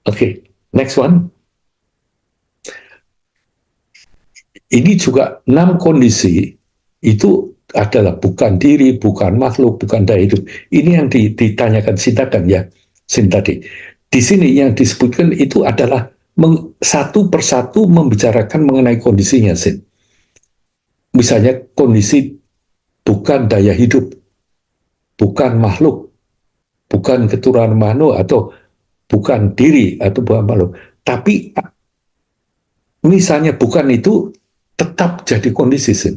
Oke, next one. Ini juga 6 kondisi itu adalah bukan diri, bukan makhluk, bukan daya hidup. Ini yang ditanyakan Sintakan ya, Sin tadi. Di sini yang disebutkan itu adalah satu persatu membicarakan mengenai kondisinya, Sin. Misalnya kondisi bukan daya hidup, bukan makhluk, bukan keturunan makhluk, atau bukan diri, atau bukan makhluk. Tapi misalnya bukan itu tetap jadi kondisi, Sin.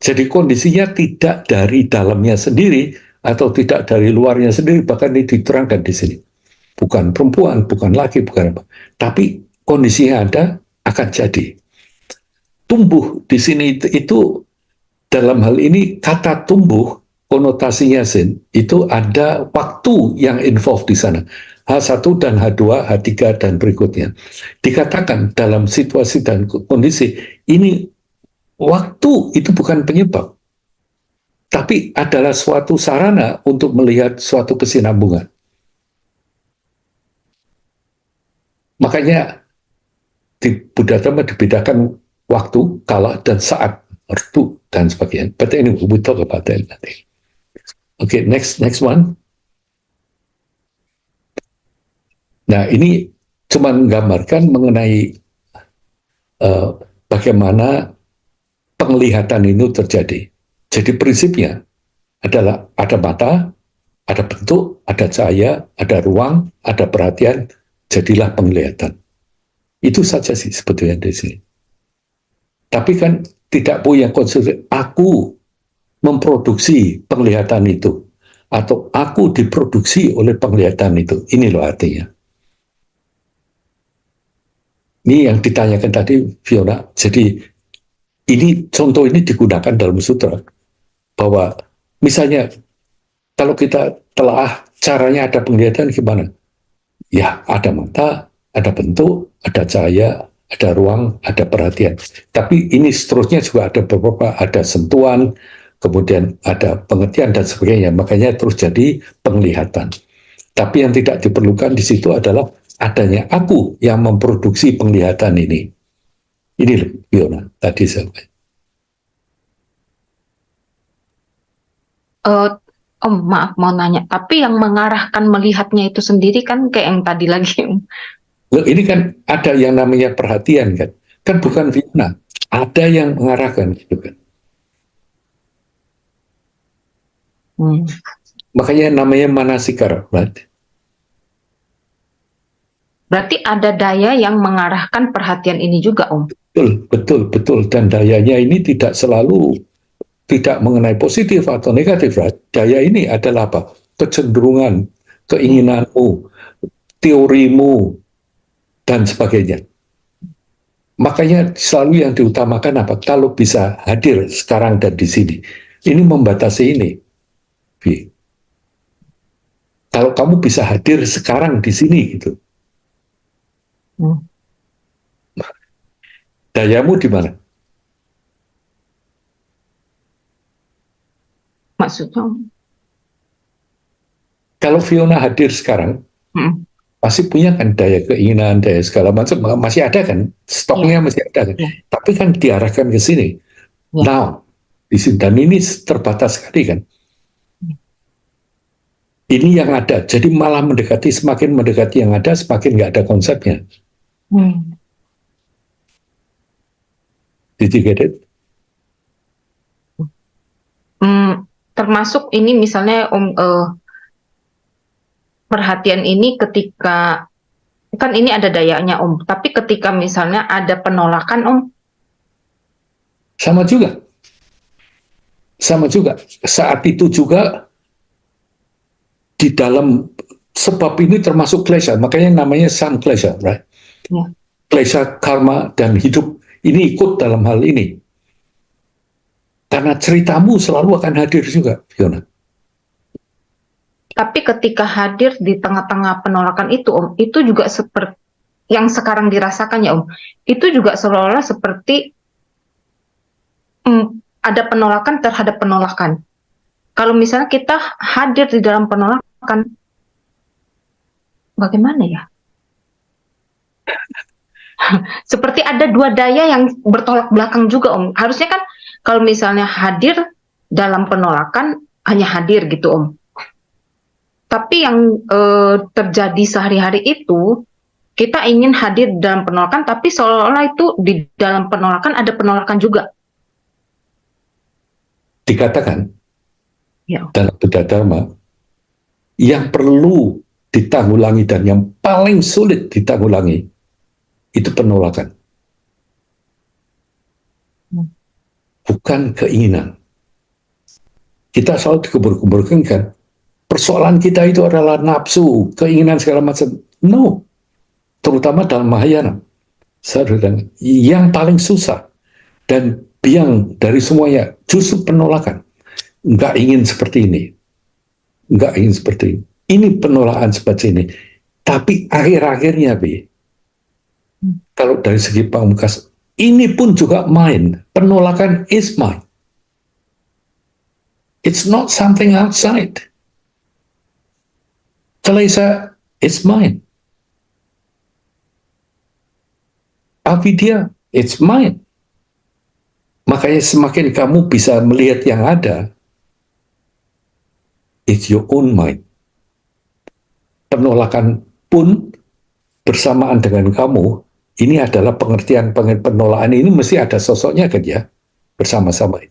Jadi kondisinya tidak dari dalamnya sendiri atau tidak dari luarnya sendiri, bahkan ini diterangkan di sini. Bukan perempuan, bukan laki, bukan apa. Tapi kondisinya ada, akan jadi. Tumbuh di sini itu dalam hal ini kata tumbuh konotasinya Sin, itu ada waktu yang involved di sana. H1 dan H2, H3 dan berikutnya. Dikatakan dalam situasi dan kondisi ini waktu itu bukan penyebab, tapi adalah suatu sarana untuk melihat suatu kesinambungan. Makanya di Buddha Dhamma dibedakan waktu, kala, dan saat, waktu, dan sebagainya. But anyway, we talk about that nanti. Okay, next one. Nah, ini cuma menggambarkan mengenai bagaimana penglihatan itu terjadi. Jadi prinsipnya adalah ada mata, ada bentuk, ada cahaya, ada ruang, ada perhatian, jadilah penglihatan. Itu saja sih sebetulnya di sini. Tapi kan tidak punya konsep aku memproduksi penglihatan itu atau aku diproduksi oleh penglihatan itu. Ini loh artinya. Ini yang ditanyakan tadi Fiona. Jadi ini contoh ini digunakan dalam sutra bahwa misalnya kalau kita telah caranya ada penglihatan gimana? Ya ada mata, ada bentuk, ada cahaya, ada ruang, ada perhatian. Tapi ini seterusnya juga ada beberapa, ada sentuhan, kemudian ada pengertian dan sebagainya. Makanya terus jadi penglihatan. Tapi yang tidak diperlukan di situ adalah adanya aku yang memproduksi penglihatan ini. Ini loh, Fiona, tadi saya. Maaf mau nanya, tapi yang mengarahkan melihatnya itu sendiri kan kayak yang tadi lagi. Loh, ini kan ada yang namanya perhatian kan. Kan bukan Fiona, ada yang mengarahkan gitu kan. Makanya namanya manasikara, right? Berarti ada daya yang mengarahkan perhatian ini juga, Om. Betul. Dan dayanya ini tidak selalu tidak mengenai positif atau negatif, right? Daya ini adalah apa? Kecenderungan, keinginanmu, teorimu, dan sebagainya. Makanya selalu yang diutamakan apa? Kalau bisa hadir sekarang dan di sini. Ini membatasi ini. Kalau kamu bisa hadir sekarang di sini, gitu. Dayamu di mana? Maksudnya? Kalau Fiona hadir sekarang, pasti punya kan daya keinginan, daya segala macam, masih ada kan? Stoknya masih ada kan? Tapi kan diarahkan ke sini. Now, di sini. Dan ini terbatas sekali kan? Ini yang ada. Jadi malah mendekati, semakin mendekati yang ada, semakin nggak ada konsepnya. Did you get it? Termasuk ini misalnya perhatian ini ketika kan ini ada dayanya Om, tapi ketika misalnya ada penolakan Om, sama juga saat itu juga di dalam sebab ini termasuk klesha, makanya namanya sun klesha, right? Klesha, karma, dan hidup ini ikut dalam hal ini. Karena ceritamu selalu akan hadir juga, Fiona. Tapi ketika hadir di tengah-tengah penolakan itu, Om, itu juga seperti yang sekarang dirasakan ya, Om. Itu juga seolah-olah seperti ada penolakan terhadap penolakan. Kalau misalnya kita hadir di dalam penolakan, bagaimana ya? Seperti ada dua daya yang bertolak belakang juga, Om. Harusnya kan kalau misalnya hadir dalam penolakan hanya hadir gitu, Om. Tapi yang terjadi sehari-hari itu kita ingin hadir dalam penolakan, tapi seolah-olah itu di dalam penolakan ada penolakan juga. Dikatakan Ya. dalam Buddha Dharma, yang perlu ditanggulangi dan yang paling sulit ditanggulangi itu penolakan. Bukan keinginan. Kita selalu dikubur-kuburkan kan, persoalan kita itu adalah nafsu, keinginan segala macam. No. Terutama dalam Mahayana. Yang paling susah dan biang dari semuanya justru penolakan. Nggak ingin seperti ini. Nggak ingin seperti ini. Ini penolakan seperti ini. Tapi akhir-akhirnya, kalau dari segi pamungkas, ini pun juga main. Penolakan is mine. It's not something outside. Kilesa is mine. Avidya, it's mine. Makanya semakin kamu bisa melihat yang ada, it's your own mind. Penolakan pun bersamaan dengan kamu, ini adalah pengertian penolakan ini mesti ada sosoknya kan ya, bersama-sama.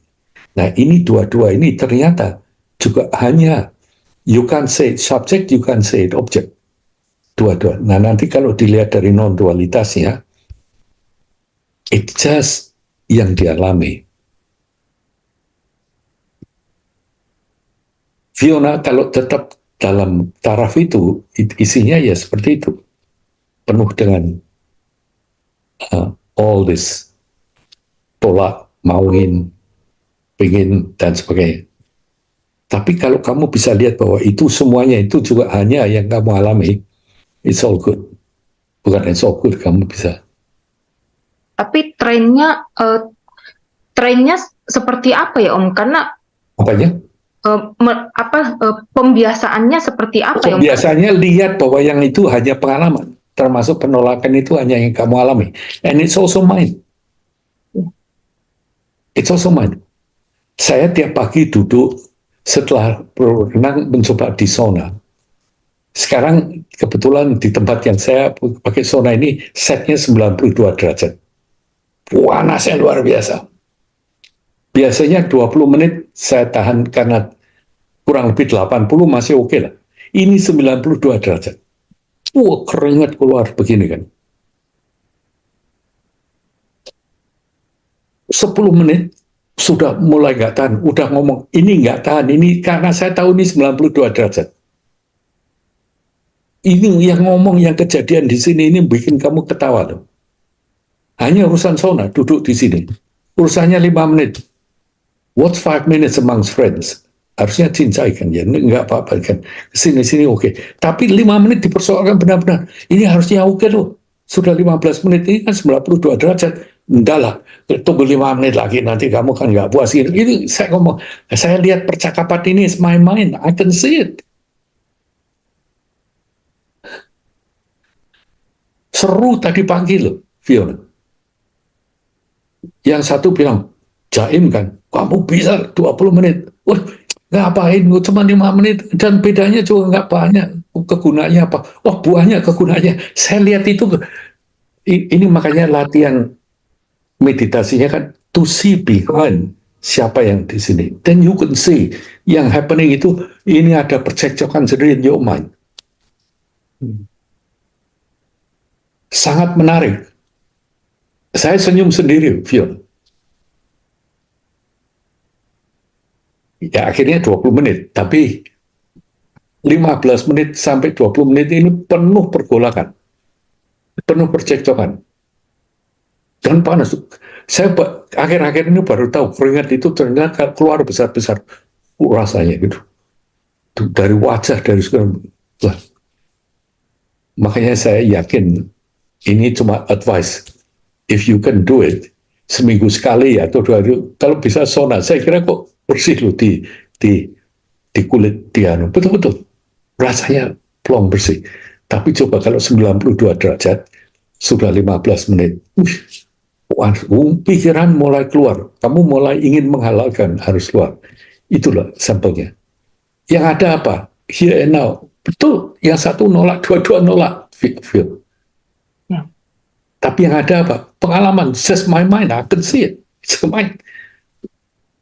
Nah ini dua-dua ini ternyata juga hanya you can say subject, you can say object. Dua-dua. Nah nanti kalau dilihat dari non-dualitasnya, it's just yang dialami. Fiona kalau tetap dalam taraf itu, isinya ya seperti itu. Penuh dengan all this tolak, mauin, pengen, dan sebagainya. Tapi kalau kamu bisa lihat bahwa itu semuanya itu juga hanya yang kamu alami, it's all good. Bukan it's all good, kamu bisa. Tapi trennya seperti apa ya, Om? Karena apanya? Pembiasaannya seperti apa ya, Om? Biasanya lihat bahwa yang itu hanya pengalaman, termasuk penolakan itu hanya yang kamu alami. And it's also mine. It's also mine. Saya tiap pagi duduk setelah berenang mencoba di sauna. Sekarang kebetulan di tempat yang saya pakai sauna ini setnya 92 derajat. Panasnya luar biasa. Biasanya 20 menit saya tahan karena kurang lebih 80 masih oke lah. Ini 92 derajat. Keringat keluar begini kan. 10 menit sudah mulai nggak tahan, udah ngomong ini nggak tahan, ini karena saya tahu ini 92 derajat. Ini yang ngomong yang kejadian di sini ini bikin kamu ketawa loh. Hanya urusan sauna, duduk di sini. Urusannya 5 menit. What's 5 minutes amongst friends? Harusnya cincai kan ya, nggak apa-apa kan. Sini-sini oke. Tapi 5 menit dipersoalkan benar-benar. Ini harusnya oke loh. Sudah 15 menit, ini kan 92 derajat. Enggak lah, tunggu 5 menit lagi, nanti kamu kan nggak puas. Ini saya ngomong, saya lihat percakapan ini is my mind, I can see it. Seru tadi pagi loh, Fiona. Yang satu bilang, Jaim kan, kamu bisa 20 menit. Wah, ngapain, cuma 5 menit. Dan bedanya juga nggak banyak. Kegunaannya apa? Oh, buahnya kegunaannya. Saya lihat itu, ini makanya latihan meditasinya kan, to see behind siapa yang di sini. Then you can see, yang happening itu, ini ada percekcokan sendiri in your mind. Sangat menarik. Saya senyum sendiri, Fiona. Ya akhirnya 20 menit, tapi 15 menit sampai 20 menit ini penuh pergolakan, penuh percekcokan, dan panas. Saya akhir-akhir ini baru tahu keringat itu ternyata keluar besar-besar rasanya gitu, dari wajah, dari segala. Makanya saya yakin ini cuma advice. If you can do it seminggu sekali atau 2 hari, kalau bisa sauna, saya kira kok bersih loh di kulit Tiano. Betul-betul rasanya plong bersih. Tapi coba kalau 92 derajat, sudah 15 menit, pikiran mulai keluar, kamu mulai ingin menghalalkan, harus keluar. Itulah sampelnya. Yang ada apa? Here and now. Betul, yang satu nolak, dua-dua nolak. Feel. Ya. Tapi yang ada apa? Pengalaman. Just my mind, I can see it. It's mind.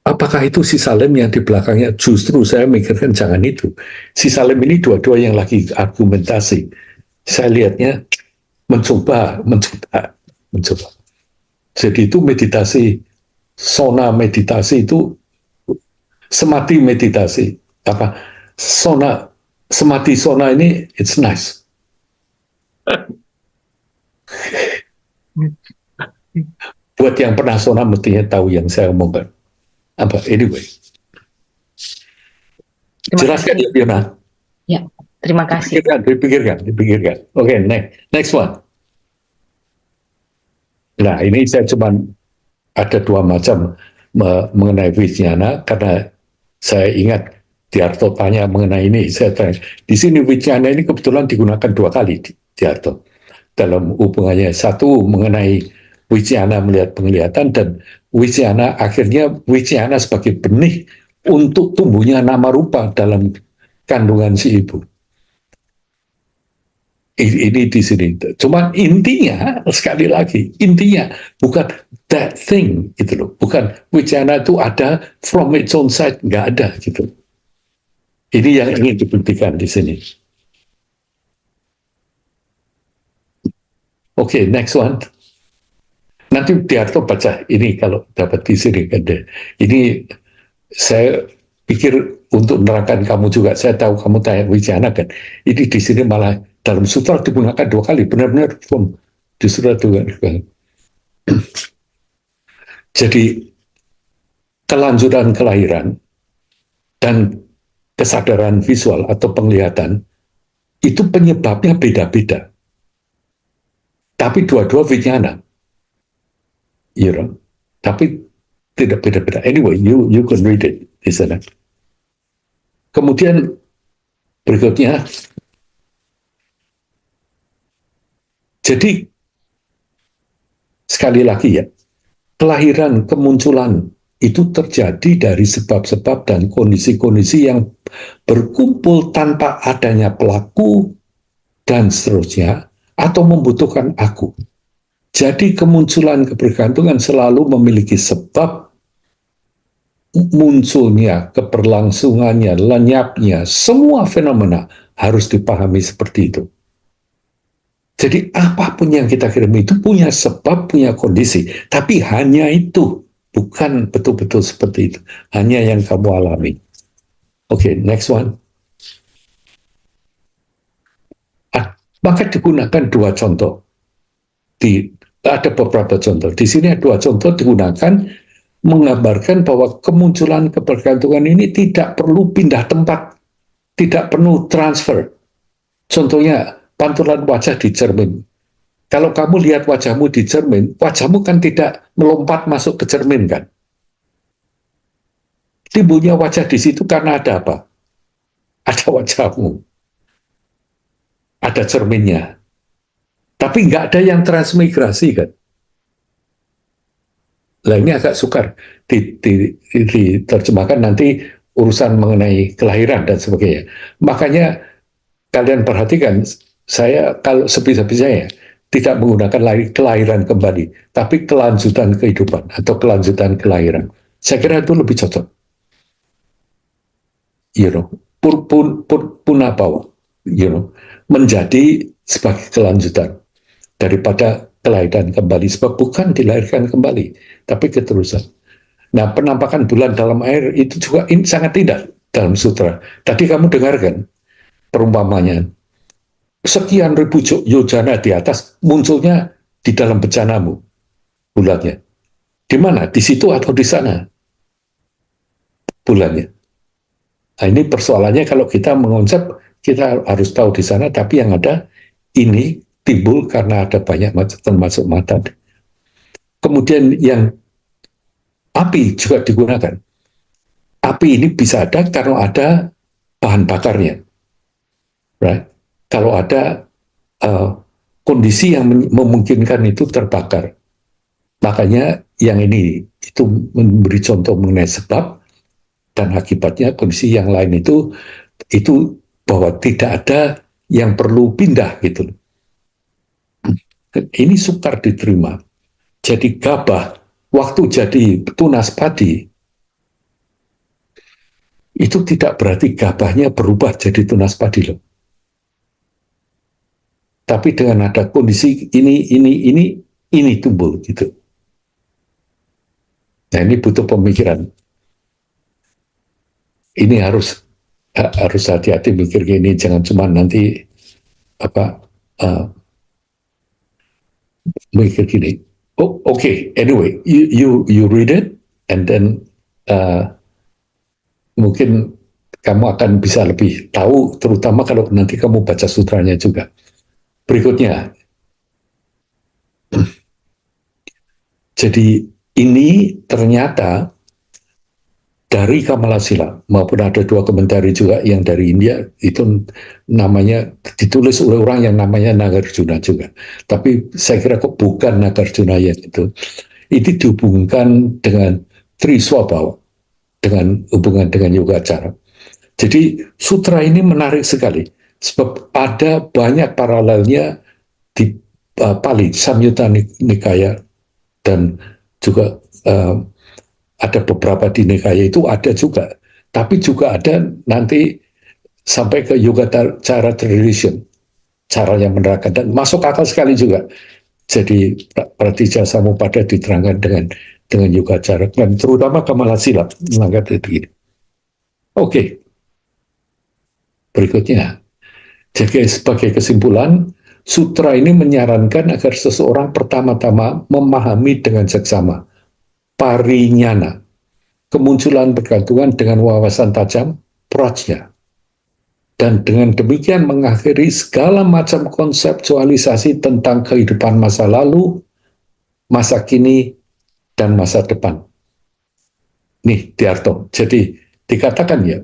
Apakah itu si Salim yang di belakangnya? Justru saya mikirkan jangan itu. Si Salim ini dua-dua yang lagi argumentasi. Saya lihatnya mencoba. Jadi itu meditasi, sona meditasi itu semati meditasi. Apa? Semati sona ini, it's nice. Buat yang pernah sona mestinya tahu yang saya omongkan. Apa? Anyway. Jelas kan ya, Fiona? Ya, terima kasih. Dipikirkan. Oke, next one. Nah, ini saya cuma ada dua macam mengenai Vijnana, karena saya ingat Diarto tanya mengenai ini. Saya tanya, di sini Vijnana ini kebetulan digunakan dua kali, Diarto. Dalam hubungannya, satu mengenai Vijnana melihat penglihatan, dan Vijnana akhirnya Vijnana sebagai benih untuk tumbuhnya nama rupa dalam kandungan si ibu. Ini di sini. Cuman intinya, sekali lagi, intinya bukan that thing, gitu loh. Bukan Vijnana itu ada from its own side, nggak ada, gitu. Ini yang ingin dibuktikan di sini. Oke, next one. Nanti Diarto baca ini kalau dapat di sini. Ini saya pikir untuk menerangkan kamu juga. Saya tahu kamu tanya Vijnana kan. Ini di sini malah dalam sutra digunakan dua kali. Benar-benar di sutra digunakan. Jadi kelanjutan kelahiran dan kesadaran visual atau penglihatan itu penyebabnya beda-beda. Tapi dua-dua Vijnana. You know? Tapi tidak beda-beda. Anyway, you can read it di sana. Kemudian berikutnya, jadi sekali lagi ya, kelahiran, kemunculan itu terjadi dari sebab-sebab dan kondisi-kondisi yang berkumpul tanpa adanya pelaku dan seterusnya, atau membutuhkan aku. Jadi kemunculan kebergantungan selalu memiliki sebab, munculnya, keberlangsungannya, lenyapnya, semua fenomena harus dipahami seperti itu. Jadi apapun yang kita kirim itu punya sebab, punya kondisi. Tapi hanya itu, bukan betul-betul seperti itu. Hanya yang kamu alami. Oke, next one. Maka digunakan dua contoh. Ada beberapa contoh. Di sini ada dua contoh digunakan menggambarkan bahwa kemunculan kebergantungan ini tidak perlu pindah tempat, tidak perlu transfer. Contohnya, pantulan wajah di cermin. Kalau kamu lihat wajahmu di cermin, wajahmu kan tidak melompat masuk ke cermin kan? Timbulnya wajah di situ karena ada apa? Ada wajahmu. Ada cerminnya. Tapi nggak ada yang transmigrasi kan? Nah ini agak sukar diterjemahkan nanti urusan mengenai kelahiran dan sebagainya. Makanya kalian perhatikan, saya kalau sebisa-bisanya tidak menggunakan kelahiran kembali, tapi kelanjutan kehidupan atau kelanjutan kelahiran. Saya kira itu lebih cocok. You know, punabawa, you know, menjadi sebagai kelanjutan daripada kelahiran kembali, sebab bukan dilahirkan kembali, tapi keterusan. Nah, penampakan bulan dalam air itu juga sangat indah dalam sutra. Tadi kamu dengarkan perumpamannya, sekian ribu yojana di atas munculnya di dalam bejanamu bulannya. Di mana? Di situ atau di sana bulannya. Nah, ini persoalannya kalau kita mengonsep, kita harus tahu di sana, tapi yang ada ini timbul karena ada banyak termasuk mata. Kemudian yang api juga digunakan. Api ini bisa ada karena ada bahan bakarnya. Right? Kalau ada uh, kondisi yang memungkinkan itu terbakar. Makanya yang ini itu memberi contoh mengenai sebab dan akibatnya. Kondisi yang lain itu bahwa tidak ada yang perlu pindah gitu. Ini sukar diterima. Jadi gabah waktu jadi tunas padi itu tidak berarti gabahnya berubah jadi tunas padi loh. Tapi dengan ada kondisi ini tumbuh gitu. Nah ini butuh pemikiran. Ini harus hati-hati mikir gini, jangan cuma nanti mikir gini. Oh, okay. Anyway, you read it and then mungkin kamu akan bisa lebih tahu, terutama kalau nanti kamu baca sutranya juga. Berikutnya, jadi ini ternyata dari Kamalasila, maupun ada 2 komentari juga yang dari India, itu namanya ditulis oleh orang yang namanya Nagarjuna juga. Tapi saya kira kok bukan Nagarjuna yang itu. Itu dihubungkan dengan Triswabhawa, dengan hubungan dengan Yogacara. Jadi sutra ini menarik sekali, sebab ada banyak paralelnya di Pali, Samyutta Nikaya, dan juga ada beberapa di Nikaya itu ada juga. Tapi juga ada nanti sampai ke Yogacara tradition, cara yang menerangkan, dan masuk akal sekali juga. Jadi Pratija Samuppada diterangkan dengan Yogacara, dan terutama Kamalasila melanggar itu. Oke. Berikutnya. Jadi sebagai kesimpulan, sutra ini menyarankan agar seseorang pertama-tama memahami dengan seksama parinyana, kemunculan bergantungan dengan wawasan tajam, prajna, dan dengan demikian mengakhiri segala macam konseptualisasi tentang kehidupan masa lalu, masa kini, dan masa depan. Nih, Diarto. Jadi dikatakan ya,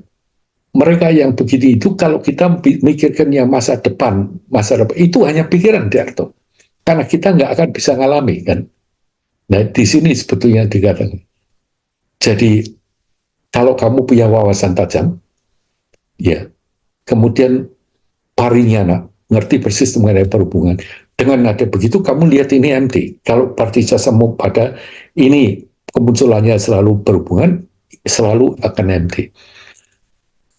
mereka yang begitu itu kalau kita mikirkan yang masa depan itu hanya pikiran, Diarto. Karena kita nggak akan bisa ngalami kan. Nah, di sini sebetulnya dikatakan. Jadi kalau kamu punya wawasan tajam, ya, kemudian parinyana, ngerti persis mengenai perhubungan. Dengan ada begitu, kamu lihat ini empty. Kalau Pratija Samuppada ini kemunculannya selalu berhubungan, selalu akan empty.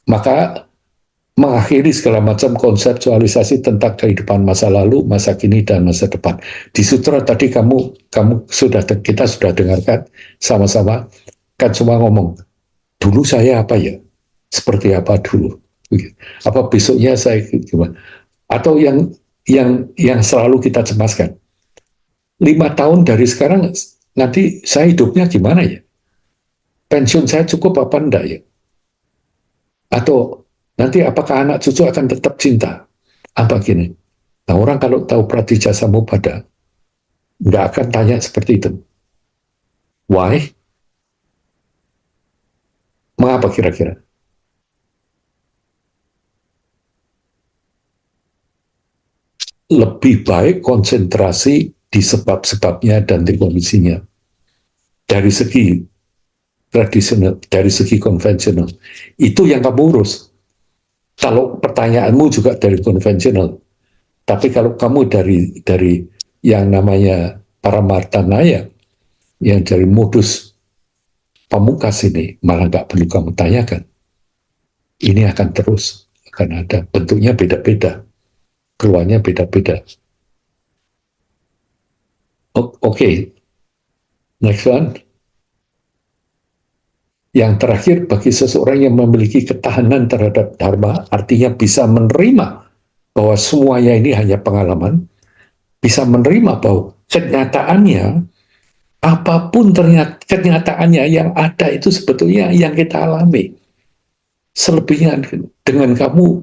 Maka mengakhiri segala macam konseptualisasi tentang kehidupan masa lalu, masa kini, dan masa depan. Di sutra tadi kita sudah dengarkan sama-sama, kan semua ngomong, dulu saya apa ya? Seperti apa dulu? Apa besoknya saya gimana? Atau yang selalu kita cemaskan, 5 tahun dari sekarang nanti saya hidupnya gimana ya? Pensiun saya cukup apa enggak ya? Atau nanti apakah anak cucu akan tetap cinta? Apa gini? Nah, orang kalau tahu Pratija Samuppada nggak akan tanya seperti itu. Why? Mengapa kira-kira? Lebih baik konsentrasi di sebab-sebabnya dan di kondisinya. Dari segi tradisional, dari segi konvensional. Itu yang kamu urus. Kalau pertanyaanmu juga dari konvensional. Tapi kalau kamu dari yang namanya Paramartanaya, yang dari modus pamungkas ini, malah nggak perlu kamu tanyakan. Ini akan terus, akan ada. Bentuknya beda-beda. Keluarnya beda-beda. Oke. Next one. Yang terakhir, bagi seseorang yang memiliki ketahanan terhadap dharma, artinya bisa menerima bahwa semuanya ini hanya pengalaman, bisa menerima bahwa kenyataannya, apapun kenyataannya yang ada itu sebetulnya yang kita alami. Selebihnya dengan kamu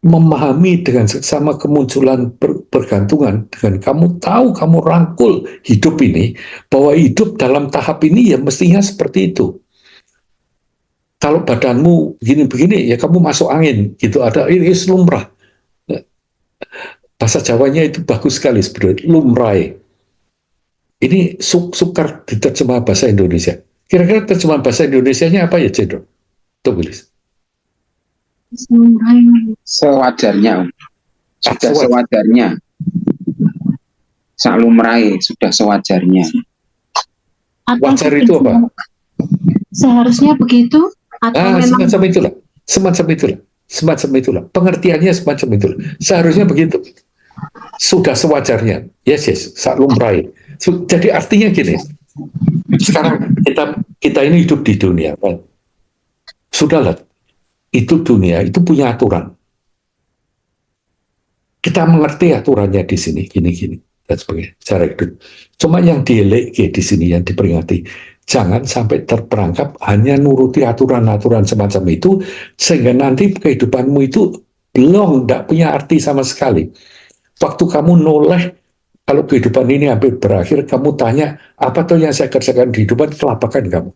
memahami dengan seksama kemunculan bergantungan, dengan kamu tahu, kamu rangkul hidup ini, bahwa hidup dalam tahap ini ya mestinya seperti itu. Kalau badanmu begini-begini, ya kamu masuk angin, gitu. Ada ini lumrah. Bahasa Jawanya itu bagus sekali sebenarnya, lumrai. Ini sukar diterjemah bahasa Indonesia. Kira-kira terjemahan bahasa Indonesianya apa ya, Cendro? Tuh, Bilis. Sewajarnya, sudah Sewajar. sewajarnya. Saklumrai, sudah sewajarnya. Wajar itu apa? Seharusnya begitu atau memang Semacam itulah. Semacam itulah. Pengertiannya semacam itulah. Seharusnya begitu. Sudah sewajarnya. Yes, saklumrai. Jadi artinya gini. Sekarang kita ini hidup di dunia, kan? Sudahlah. Itu dunia, itu punya aturan. Kita mengerti aturannya di sini, gini, dan sebagainya. Cara itu. Cuma yang dielek di sini, yang diperingati, jangan sampai terperangkap hanya nuruti aturan-aturan semacam itu, sehingga nanti kehidupanmu itu belum, tidak punya arti sama sekali. Waktu kamu noleh, kalau kehidupan ini hampir berakhir, kamu tanya, apa tuh yang saya kerjakan di kehidupan, kelapakan kamu.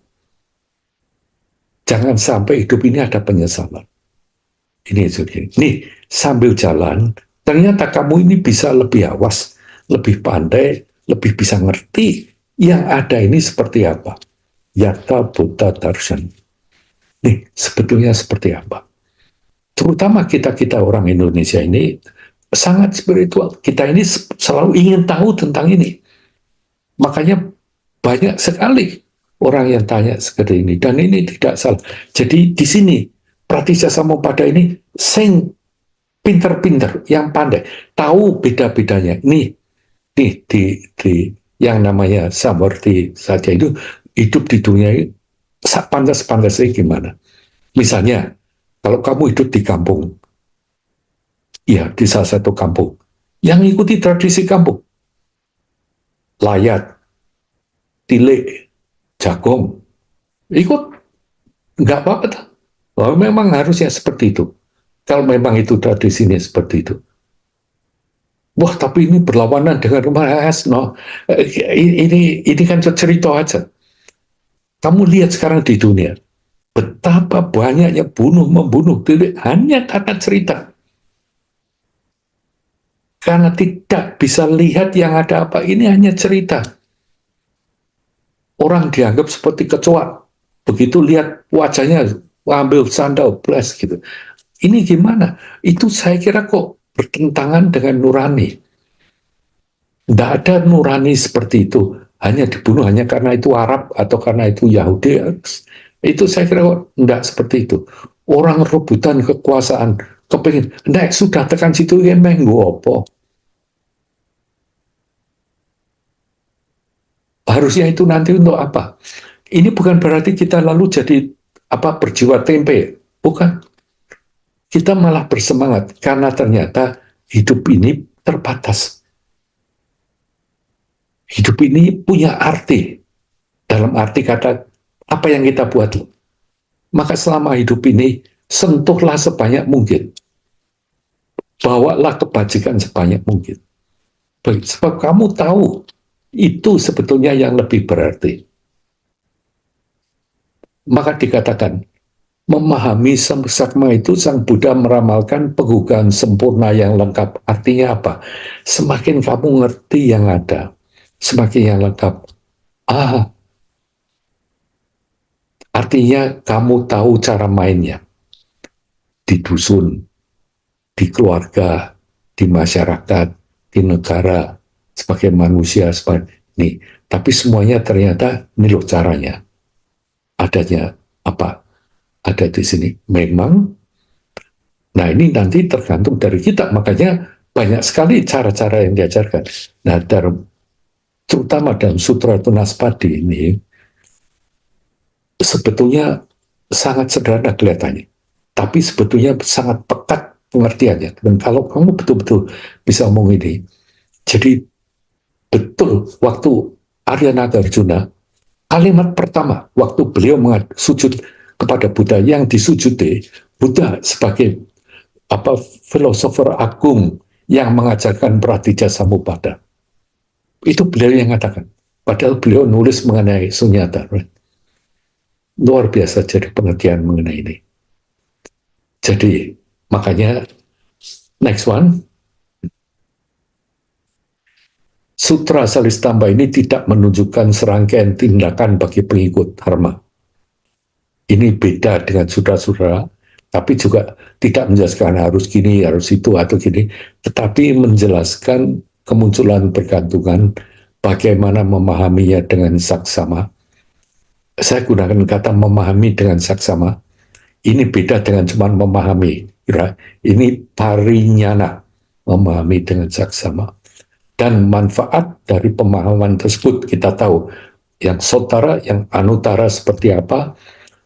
Jangan sampai hidup ini ada penyesalan. Nih, sambil jalan, ternyata kamu ini bisa lebih awas, lebih pandai, lebih bisa ngerti yang ada ini seperti apa. Yata Buddha Darshan. Nih, sebetulnya seperti apa. Terutama kita orang Indonesia ini sangat spiritual. Kita ini selalu ingin tahu tentang ini. Makanya banyak sekali orang yang tanya seperti ini. Dan ini tidak salah. Jadi di sini, Pratitya Samutpada ini sing pinter-pinter, yang pandai, tahu beda-bedanya. Nih di yang namanya Samwarti saja itu hidup di dunia ini pantas-pantasnya gimana. Misalnya, kalau kamu hidup di kampung, ya di salah satu kampung, yang ikuti tradisi kampung, layat, tilik, jagung, ikut, nggak apa-apa. Memang harusnya seperti itu. Kalau memang itu tradisinya seperti itu. Wah, tapi ini berlawanan dengan Mas. No. Ini kan cerita aja. Kamu lihat sekarang di dunia, betapa banyaknya membunuh, hanya karena cerita. Karena tidak bisa lihat yang ada apa, ini hanya cerita. Orang dianggap seperti kecoa. Begitu lihat wajahnya, ambil sandal, bless gitu. Ini gimana? Itu saya kira kok bertentangan dengan nurani. Tidak ada nurani seperti itu. Hanya dibunuh hanya karena itu Arab atau karena itu Yahudi. Itu saya kira kok tidak seperti itu. Orang rebutan kekuasaan, kepingin, tidak sudah tekan situ, ya menggo apa. Harusnya itu nanti untuk apa? Ini bukan berarti kita lalu jadi berjiwa tempe. Bukan. Kita malah bersemangat karena ternyata hidup ini terbatas. Hidup ini punya arti. Dalam arti kata, apa yang kita buat. Maka selama hidup ini, sentuhlah sebanyak mungkin. Bawalah kebajikan sebanyak mungkin. Sebab kamu tahu, itu sebetulnya yang lebih berarti. Maka dikatakan, memahami Sakma itu Sang Buddha meramalkan penggugahan sempurna yang lengkap. Artinya apa? Semakin kamu ngerti yang ada, semakin yang lengkap. Artinya kamu tahu cara mainnya. Di dusun, di keluarga, di masyarakat, di negara, sebagai manusia, nih. Tapi semuanya ternyata ini loh caranya. Adanya apa? Ada di sini. Memang, nah ini nanti tergantung dari kita. Makanya banyak sekali cara-cara yang diajarkan. Nah, terutama dalam Sutra Tunaspadi ini, sebetulnya sangat sederhana kelihatannya. Tapi sebetulnya sangat pekat pengertiannya. Dan kalau kamu betul-betul bisa ngomong ini, jadi betul waktu Arya Nagarjuna, kalimat pertama waktu beliau sujud kepada Buddha, yang disujudi Buddha sebagai filosofer agung yang mengajarkan Pratitya Samutpada. Itu beliau yang mengatakan. Padahal beliau nulis mengenai sunyata. Right? Luar biasa jadi pengertian mengenai ini. Jadi makanya next one, Sutra Salistamba ini tidak menunjukkan serangkaian tindakan bagi pengikut dharma. Ini beda dengan sutra-sutra, tapi juga tidak menjelaskan harus gini, harus itu, atau gini, tetapi menjelaskan kemunculan pergantungan, bagaimana memahaminya dengan saksama. Saya gunakan kata memahami dengan saksama. Ini beda dengan cuma memahami. Ini parinyana, memahami dengan saksama. Dan manfaat dari pemahaman tersebut kita tahu. Yang sotara, yang anutara seperti apa,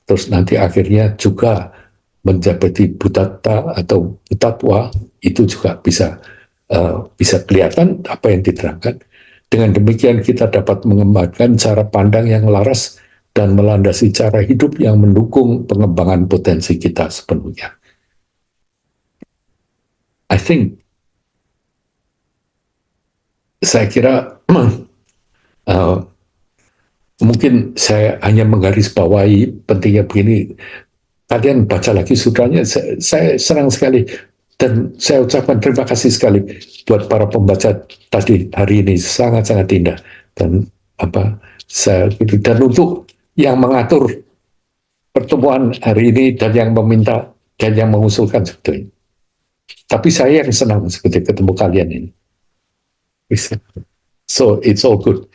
terus nanti akhirnya juga menjadi buddhata atau buddhatwa, itu juga bisa kelihatan apa yang diterangkan. Dengan demikian kita dapat mengembangkan cara pandang yang laras dan melandasi cara hidup yang mendukung pengembangan potensi kita sepenuhnya. I think, saya kira mungkin saya hanya menggarisbawahi pentingnya begini. Kalian baca lagi sutranya, saya senang sekali dan saya ucapkan terima kasih sekali buat para pembaca tadi hari ini, sangat-sangat indah dan dan untuk yang mengatur pertemuan hari ini dan yang meminta dan yang mengusulkan sebetulnya. Tapi saya yang senang seperti ketemu kalian ini. So it's all good.